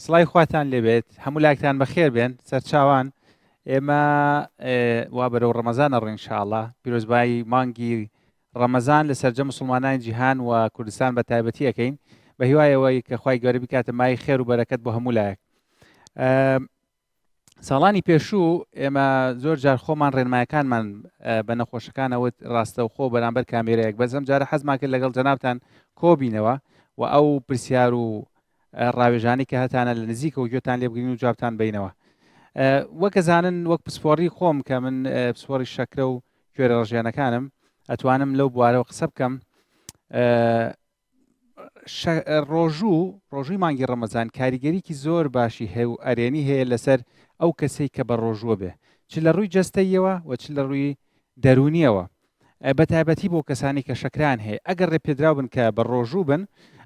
سڵای خواتان لێبێت هەموو لایەکتان بەخێر بێن سەرچاوان ئێمە وا بەرەو ڕەمەزانە ڕێ ئینشاءڵڵا پیرۆزبایی مانگی ڕەمەزان لە سەرجە مسلمانانی جیهان و کوردستان بە تایبەتی ئەەکەین بە هیوایەوەی کە خوای گەورە بکاتە مای خێر و بەرەکەت بۆ هەموو لایەک. ساڵانی پێشوو ئێمە زۆر جار خۆمان ڕێنمایەکانمان بە نەخۆشەکانەوە ڕاستەوخۆ بەرامبەر کامێرەیەک بەزەم جارە حەزمان کرد لەگەڵ جەنابتان کۆبینەوە و ئەو پرسیار و ڕاوێژانی کە هەتانە لە نزیکە و گوێتان لێ بگرین و جوابتان بینەوە. وەک زانن وەک پسپۆڕی خۆم کە من پسپۆڕی شەکرە و کوێرە ڕژیانەکانم ئەتوانم لەو بوارەوە قسە بکەم. ڕۆژووی مانگی ڕەمەزان کاریگەریکی زۆر باشی هەیە و ئەرێنی هەیە لەسەر ئەو کەسەی کە بە ڕۆژووە بێ، چ لە ڕووی جەستەیەوە و چ لە ڕووی دەرونیەوە، بە تایبەتی بۆ کەسانی کە شەکران هەیە ئەگەر ڕێپێدراو بن کە بە ڕۆژوو بن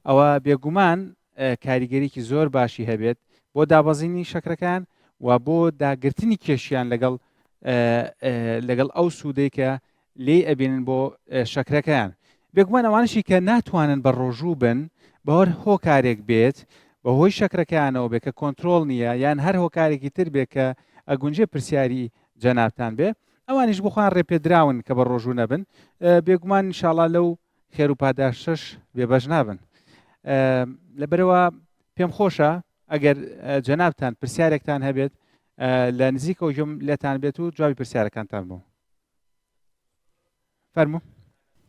ئەوە بێگومان کاریگەریکی زۆر باشی هەبێت بۆ دابەزینی شەکرەکان و بۆ داگرتنی کێشیان لەگەڵ ئەو سوودەی کە لێ ئەبێنن بۆ شەکرەکان. بێگومان ئەوانشی کە ناتوانن بە ڕۆژوو بن بەهۆر هۆکارێک بێت بەهۆی شەکرەکانەوە بێت کە کۆنتترۆل نییە یان هەر هۆکارێکی تر بێت کە ئەگونجێ پرسیاری جەنابتان بێ، ئەوانیش بخۆیان ڕێپێدراون کە بە ڕۆژوو نەبن، بێگومان ئینشاڵڵا لەو خێر و پاداشش بێبەش نابن. لەبەرەوە پێم خۆشە ئەگەر جەنابتان پرسیارێکتان هەبێت لە نزیکەوە ژۆم لێتان بێت و جوابی پرسیارەکانتان بوو. فەرموو.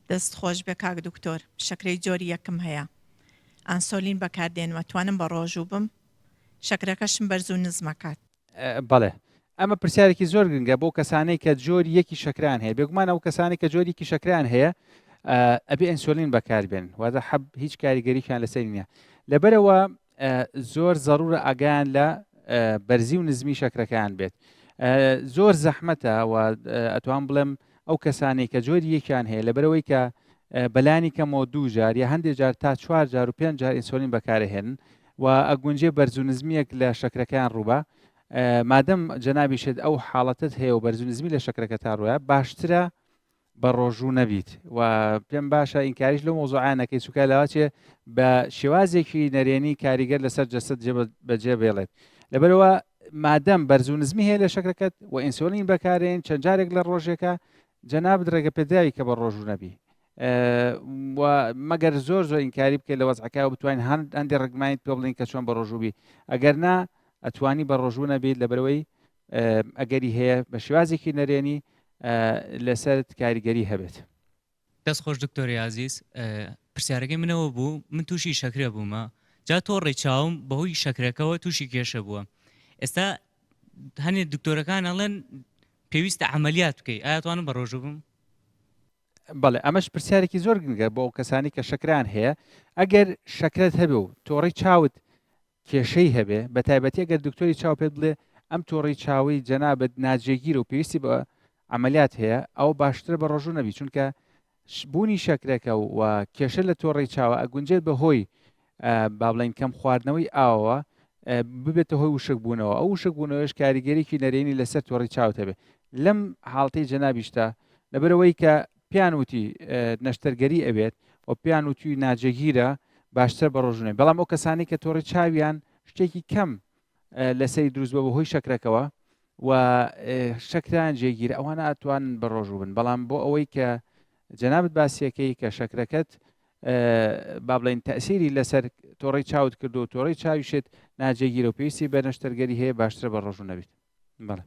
دەست خۆش بێ کاک دکتۆر، شەکرەی جۆری یەکم هەیە، ئانسۆلین بەکاردێنمە توانم بە ڕۆژوو بم، شەکرەکەشم بەرز و نزمەکات. بەڵێ ئەمە پرسیارێکی زۆر گرنگە بۆ کەسانەی کە جۆری یەکی شەکران هەیە. بێگومان ئەو کەسانی کە جۆریکی شەکران هەیە ئەبێ ئەنسۆلین بەکاربێن، واتە حەب هیچ کاریگەریشیان لەسەر نییە. لەبەرەوە زۆر زەڕورە ئاگایان لە بەرزی و نزمی شەکرەکان بێت. زۆر زەحمەتە و ئەتوان بڵێم ئەو کەسانی کە جۆری یەکیان هەیە لەبەرەوەی کە بەلانی کەمەوە 2 جار یا هەندێک جار تا 4 جار و 5 جار ئینسۆلین بەکارهێنن و ئەگونجێ بەرز و نزمیەک لە شەکرەکان ڕووبە. مادەم جەنابیشت ئەو حاڵەتت هەیە و بەرز و نزمی لە شەکرەکە تا ڕووە باشترە بە ڕۆژوو نەبیت و پێم باشە ئینکاریش لەو مۆزوعانەکەی چووکە لەواچێ بە شێوازێکی نەرێنی کاریگەر لەسەر جەسەد بەجێ بێڵێت. لەبەرەوە مادەم بەرز و نزمی هەیە لە شەکرەکەت و ئینسۆلین بەکارێن چەند جارێک لە ڕۆژێکە جەناب ڕێگە پێداوی کە بە ڕۆژوو نەبی و مەگەر زۆر ئینکاری بکەیت لە وەزعەکەەوە بتوانین هەندێک ڕگمانیت پێ بڵین کە چۆن بە ڕۆژوو بی، ئەگەر نا ئەتوانی بە ڕۆژوو نەبیت لەبەرەوەی ئەگەری هەیە بە شێوازێکی نەرێنی لەسەر کاریگەری هەبێت. دەست خۆش دکتۆری عزیز، پرسیارەکەی منەوە بوو، من تووشی شەکرە بوومە، جا تۆڕی چاوم بەهۆی شەکرەکەەوە تووشی کێشە بووە. ئێستا هەنێ دکتۆرەکان ئەڵێن پێویستە عملیات بکەیت، ئایاتوانم بە ڕۆژوو بم؟ بەڵێ ئەمەش پرسیارێکی زۆر گرنگە بۆ ئەو کەسانی کە شەکران هەیە. ئەگەر شەکرت هەبێ و تۆڕی چاوت کێشەی هەبێ، بە تایبەتی ئەگەر دکتۆری چاو پێت بڵێ ئەم تۆڕی چاوی جەنابەت ناجێگیرە و پێویستی بە عملیات هەیە، ئەو باشترە بە ڕۆژوو نەبی، چونکە بوونی شەکرەکە و کێشە لە تۆڕی چاوە ئەگونجێت بە هۆی با بڵین کەم خواردنەوەی ئاوەوە ببێتە هۆی وشک بوونەوە. ئەو وشک بوونەوەش کاریگەریکی نەرێنی لەسەر تۆڕی چاوت هەبێ. لەم حاڵەتەی جەنابیشتە لەبەرەوەی کە پیان وتی نەشتەرگەری ئەبێت و پیان وتی ناجێگیرە باشتر بە ڕۆژوو نەبێ. بەڵام ئەو کەسانی کە تۆڕی چاویان شتێکی کەم لەسەری دروست بە بەهۆی شەکرەکەەوە و شەکران جێگیرە ئەوانە ئەتوانن بە ڕۆژوو بن. بەڵام بۆ ئەوەی کە جەنابەت باسیەکەی کە شەکرەکەت با بڵین تەسیری لەسەر تۆڕی چاوت کردو و تۆڕی چاویشت ناجێگیرە و پێویستی بە نەشتەرگەری هەیە باشترە بە ڕۆژوو نەبیت. بەڵێ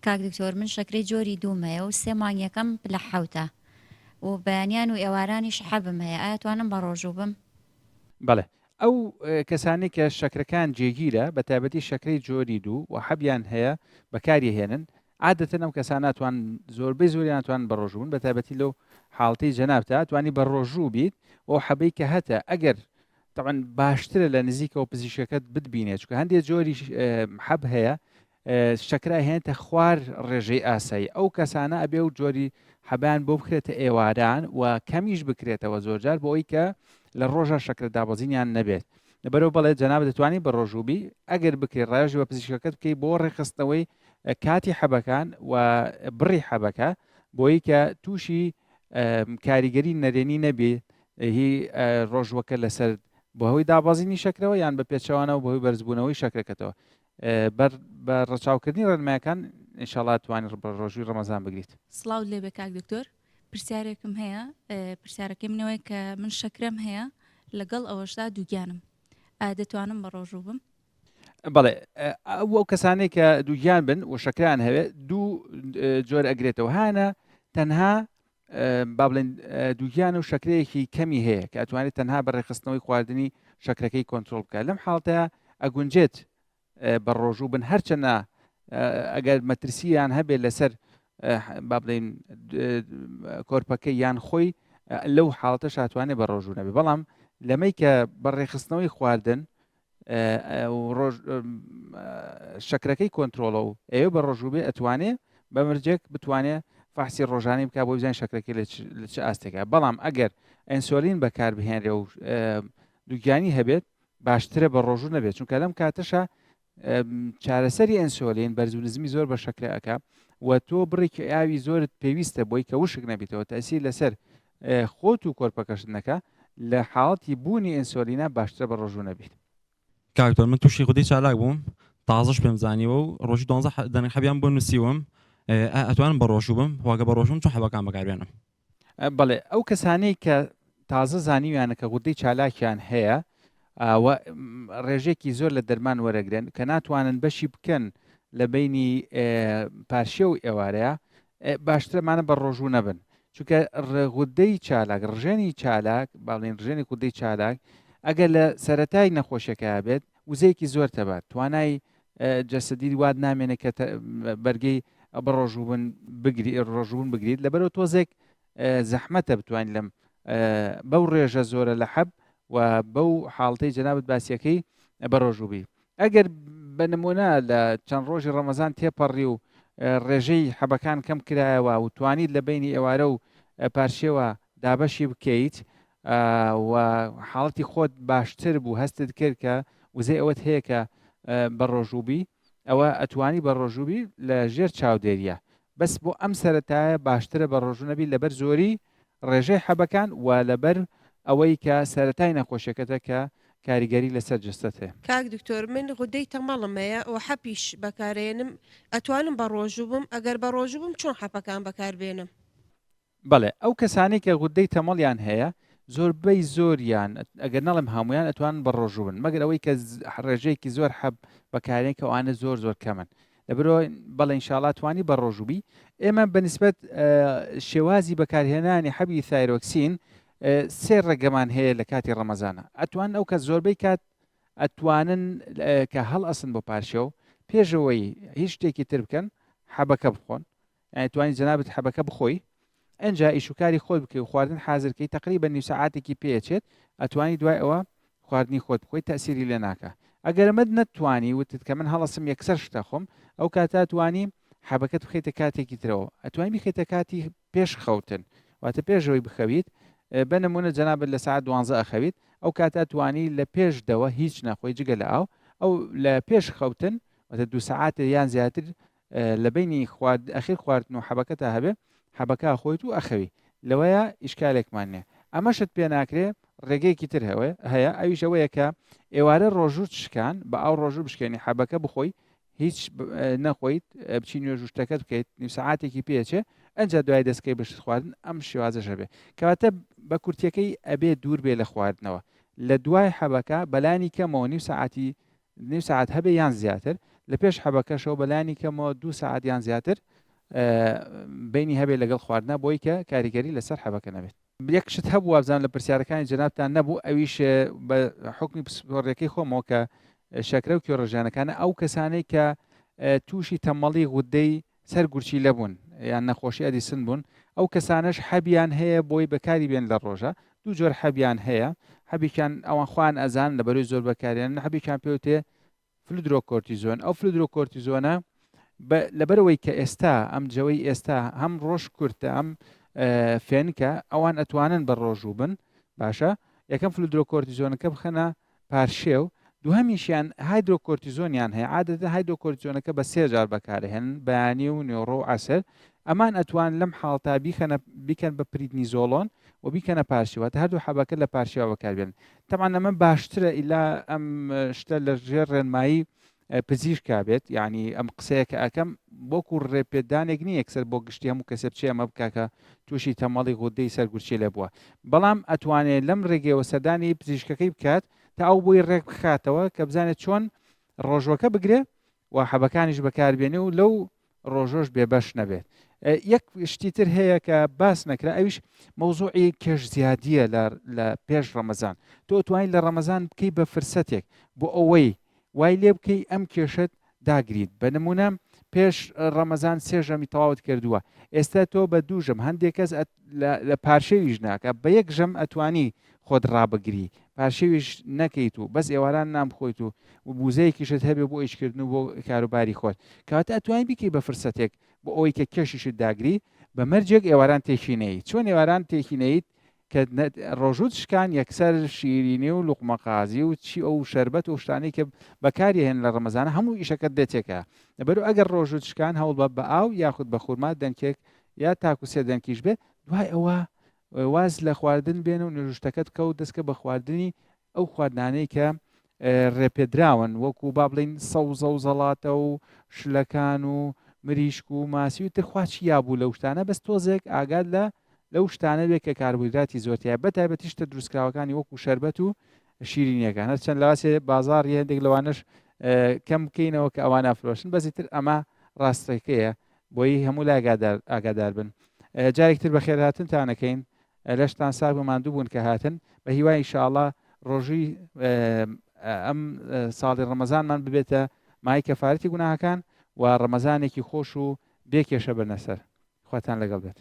کاک دکتۆر، من شەکرەی جۆری دوومەیە و 3 مانگیەکەم لە حەوتە و بەیانیان و ئێوارانیش حەبم هەیە، ئایاتوانم بە ڕۆژوو بم؟ بەڵێ ئەو کەسانی کە شەکرەکان جێگیرە بە تایبەتی شەکرەی جۆری دوو و حەبیان هەیە بەکاری هێنن، عادەتەن ئەم کەسان ناتوان زۆربەی زۆریان ناتوان بە ڕۆژوو بن، بە تایبەتی لەو حاڵەتی جەنابتە توانی بە ڕۆژوو بیت و حەبەی کە هەتە ئەگەر طبعاً باشترە لە نزیکەوە پزیشکەکەت بتبینێت، چونکە هەندێک جۆری حەب هەیە شەکرا هێنێتە خوار ڕێژەی ئاسایی. ئەو کەسانە ئەبێ و جۆری حەبیان بۆ بکرێتە ئێواران و کەمیش بکرێتەوە زۆرجار بۆ ئەوی کە لە ڕۆژە شەکرە دابەزینیان نەبێت. لەبەرەوە بەڵێ جەنابەت دەتوانێت بە ڕۆژووبی ئەگەر بکرێت ڕایژی بە پزیشکەکەت بکەیت بۆ ڕێخستنەوەی کاتی حەبەکان و بڕی حەبەکە بۆی کە تووشی کاریگەری نەرێنی نەبێت هی ڕۆژوەکە لەسەر بۆ هەوەی دابەزینی شەکرەوە یان بە پێچەوانەوە بە هۆی بەرزبوونەوەی شەکرەکەتەوە بە ڕەچاوکردنی ڕێنمایەکان ئینشاءڵڵا توانێت بە ڕۆژووی ڕەمەزان بگریت. سڵاو لێ بێ کاک دکتۆر پرسیارێکم هەیە پرسیارەکەی منەوەی کە من شەکرەم هەیە لەگەڵ ئەوەشدا دووگیانم دەتوانم بە ڕۆژوو بم بەڵێ ئەو کەسانەی کە دووگیان بن و شەکران هەوێت دوو جۆر ئەگرێتەوە هانە تەنها با بڵێن دووگیان و شەکرەیەکی کەمی هەیە کە ئەتوانێت تەنها بە ڕێخستنەوەی خواردنی شەکرەکەی کۆنتترۆل بکات لەم حاڵتەیە ئەگونجێت بە ڕۆژوو بن هەرچەنە ئەگەر مەترسییان هەبێت لەسەر با بڵێن کۆرپەکەی یان خۆی لەو حاڵتە شاتوانێت بە ڕۆژوو نەبێ بەڵام لەمەی کە بە ڕێخستنەوەی خواردن شەکرەکەی کۆنتترۆلە و ئێوە بە ڕۆژوو بێ ئەتوانێت بە مرجێک بتوانێت فحسی ڕۆژانەی بک بۆ بزانین شەکرەکەی لە چه ئاستێکە بەڵام ئەگەر ئەنسۆلین بەکاربهێنرێ و دووگیانی هەبێت باشترە بە ڕۆژوو نەبێت چونکە لەم کاتەشە چارەسەری ئەنسۆلین بەرزونزمی زۆر بە شەکرە ئەکا و تۆ بڕێکی ئاوی زۆرت پێویستە بۆی کە وشک نەبیتەوە تەسیر لەسەر خۆت و کۆرپەکەشت نەکە لە حاڵەتی بوونی ئەنسۆلینە باشترە بە ڕۆژوو نەبێت. کاکتۆر من تووشی خودی چالاک بووم تازەش پێم زانیوە و ڕۆژی 12 دەنگ حەبیان بۆ نووسیوم ئەتوانم بە ڕۆژوو بم واگە بە ڕۆژوم چۆن حەبەکان بەکاربێنم. بەڵێ ئەو کەسانەی کە تازە زانیویانە کە غودەی چالاکیان هەیە ڕێژێکی زۆر لە دەرمان وەرەگرن کە ناتوانن بەشی بکەن لە بینی پارشێ و ئێوارەیە باشترمانە بە ڕۆژوو نەبن چونکە غودەی چالاک ڕژێنی چالاک باڵێن ڕژێنی غودەی چالاک ئەگەر لە سەرەتای نەخۆشیەکە بێت وزەیەکی زۆر تەبات توانای جەسەدی واد نامێنێت کە بەرگەی بە ڕۆژوون بگریت لەبەرەوە تۆزێک زەحمەتە بتوانین لەم بەو ڕێژە زۆرە لە حەب و بەو حاڵتەی جەنابەت باسیەکەی بە ڕۆژوبی ئەگەر بە نمونە لە چەند ڕۆژی ڕەمەزان تێپەڕی و ڕێژەی حەبەکان کەم کرایەوە و توانیت لە بینی ئێوارە و پارشێوە دابەشی بکەیت و حاڵەتی خۆت باشتر بوو هەستت کرد کە وزەی ئەوەت هەیە کە بە ڕۆژوبی ئەوە ئەتوانی بە ڕۆژوبی لە ژێر چاودێریە بەس بۆ ئەم سەرەتایە باشترە بە ڕۆژوو نەبی لەبەر زۆری ڕێژەی حەبەکان و لەبەر ئەوەی کە سەرەتای نەخۆشیەکەتە کە کاریگەری لەسەر جستت هەیە. کاک دکتۆر من غودەی تەمەڵم هەیە و حەپیش بەکارێنم ئەتوانم بە ڕۆژوو بم ئەگەر بە ڕۆژوو بم چۆن حەپەکان بەکاربێنم. بەڵێ ئەو کەسانی کە غودەی تەمەڵیان هەیە زۆربەی زۆریان ئەگەر نەڵم هەمویان ئەتوان بە ڕۆژوو بن مەگەر ئەوەی کە ڕێژەیەکی زۆر حەب بەکارێن کە ئەوانە زۆر زۆر کەمن لەبرۆ بەڵێ ئینشاڵڵا توانی بە ڕۆژوبی ئێمە بەنسبەت شێوازی بەکارهێنانی حەبی تایرۆکسین سێ ڕێگەمان هەیە لە کاتی ڕەمەزانە ئەتوان ئەو کە زۆربەی کات ئەتوانن کە هەڵ ئەسن بۆ پارشەوە پێشەوەی هیچ شتێکی تر بکەن حەبەکە بخۆن توانی جەنابەت حەبەکە بخۆی ئەنجا ئیشوکاری خۆت بکەی و خواردن حازرکەی تقریبا نیو سەعاتێکی پێچێت ئەتوانی دوای ئەوە خواردنی خۆت بخۆی تەسیری لێ ناکە ئەگەر ئەمەد نەتوانی وتت کە من هەڵەسم یەکسەر شتە خۆم ئەو کاتا توانی حەبەکەت بخیتە کاتێکی ترەوە ئەتوانی بخیتە کاتی پێش خەوتن واتە پێشەوەی بخەویت بە نمونە جەنابەت لە ساعت 12 ئەخەویت ئەو کاتا توانی لە پێشدەوە هیچ نەخۆی جگە لە ئەو لە پێش خەوتن واتە 2 ساعات یان زیاتر لە بینی ئەخیر خواردن و حەبەکە تا هەبێ حەبەکە خۆیت و ئەخەوی لەوەیە ئیشکالێکمان نیە ئەمەشت پێ ناکرێ ڕێگەیەکی تر هەیە ئەویش ئەوەیە کە ئێوارە ڕۆژوو شکان بە ئەو ڕۆژوو بشکێنی حەبەکە بخۆی هیچ نەخۆیت بچی نوێژوشتەکەت بکەیت نیو ساعاتێکی پێچێ ئەنجا دوای دەستکەی بشت خواردن ئەم شێوازەشە بێ کەواتە بە کورتەکەی ئەبێ دوور بێ لە خواردنەوە لە دوای حەبەکە بەلانی کەمەوە نیو ساعت هەبێ یان زیاتر لە پێش حەبەکەشەوە بەلانی کەمەوە 2 ساعت یان زیاتر بینی هەبێ لەگەڵ خواردنە بۆی کە کاریگەری لەسەر حەبەکە نەبێت یەکشت هەبوو وابزان لە پرسیارەکانی جەنابتان نەبوو ئەویش بە حکمی پسپۆڕیەکەی خۆمەوە کە شەکرە و کێڕژانەکانە ئەو کەسانەی کە تووشی تەمەڵی غودەی سەرگورچی لەبوون یان نەخۆشی ئەدیسن بوون ئەو کەسانەش حەبیان هەیە بۆی بەکاری بێن لە ڕۆژە دوو جۆر حەبیان هەیە حەبیکان ئەوان خوان ئەزان لە بەروی زۆر بەکارێن حەبیکان پێوتێ فلودرۆکۆرتیزۆن ئەو فلودرۆکۆرتیزۆنە لەبەرەوەی کە ئێستا ئەم جەوەی ئێستا هەم ڕۆژ کورتە ئەم فێنکە ئەوان ئەتوانن بە ڕۆژوو بن باشە یەکەم فلودرۆکۆرتیزۆنەکە بخەنە پارشێ و دووهەمیشیان هایدرۆکۆرتیزۆنیان هەیە عادەتەن هایدرۆکۆرتیزۆنەکە بە 3 جار بەکارهێنن بەیانی و نیۆڕۆ و عەسەر ئەمان ئەتوان لەم حاڵتا بیکەن بە پریدنیزۆڵۆن و بیکەنە پارشیوە هەردوو حەبەکە لە پارشیەوە بەکاربێن تەمان ئەمە باشترە ئیلا ئەم شتە لە ژێر ڕێنمایی پزیشک بێت یعنی ئەم قسەیە کە ئەەکەم بۆکو ڕێپێدانێک نیە یەکسەر بۆ گشتی هەموو کەسە بچێ ئەمە بکاکە تووشی تەمەڵی غودەی سەرگورچی لێ بووە بەڵام ئەتوانێت لەم ڕێگەوە سەردانی پزیشکەکەی بکات تا ئەو بۆی ڕێک بخاتەوە کە بزانێت چۆن ڕۆژوەکە بگرێ و حەبەکانیش بەکاربێنێ و لەو ڕۆژۆش بێبەش نەبێت یەک شتیتر هەیە کە باس نەکرا ئەویش مەوزوعی کێش زیادیە لە پێش ڕەمەزان تۆ توانین لە ڕەمەزان بکەی بە فرسەتێک بۆ ئەوەی وای لێ بکەی ئەم کێشت داگریت بە نمونە پێش ڕەمەزان سێژەمی تەواوت کردووە ئێستا تۆ بە دووژەم هەندێک کەس لە پارشەویش ناکە بە یەک ژەم ئەتوانی خۆت ڕابگری پارشەویش نەکەیت و بەس ئێواران نام خۆیت و بوزەیەکیشت هەبێ بۆ ئیشکردن و بۆ کاروباری خۆت کەواتە ئەتوانی بکەی بە فرسەتێک بۆ ئەوەی کە کێشیشت داگری بە مەرجێک ئێواران تێکینەیت چۆن ئێواران تێکینەیت کە ڕۆژوت شکان یەکسەر شیرینی و لوقمەقازی و چی ئەو شەربەت و شتانی کە بەکاری هێن لە ڕەمەزانە هەموو ئیشەکەت دێتێکە لەبەرو ئەگەر ڕۆژوت شکان هەوڵ بە ئاو یاخود بە خورما دەنکێک یا تاکو سێ دەنکیش بێ دوای ئەوە واز لە خواردن بێن و نوێژتەکەت کەوت دەستکە بە خواردنی ئەو خواردانەی کە ڕێپێدراون وەکو با بڵین سەوزە و زەڵاتە و شلەکان و مریشک و ماسی و ترخواچی یابوو لەو شتانە بەس تۆزێک ئاگاد لەو شتانە بێت کە کاربویدراتی زۆرتەیە بەتایبەتی شتە دروستکراوەکانی وەکو شەربەت و شیرینیەکان هەرچەند لەواسێ بازاڕی هەندێک لەوانش کەم بکەینەوە کە ئەوان ئافرۆشن بەزی تر ئەمە ڕاستەکەیە بۆی هەموو لای ئاگادار بن جارێکتر بە خێرهاتنتانەکەین لەشتان ساگ بماندوو بوون کە هاتن بە هیوای ئینشاءڵڵا ڕۆژی ئەم ساڵی ڕەمەزانمان ببێتە مای کەفارەتی گوناهەکان و ڕەمەزانێکی خۆش و بێکێشە بەرنەسەر خواتان لەگەڵ بێت.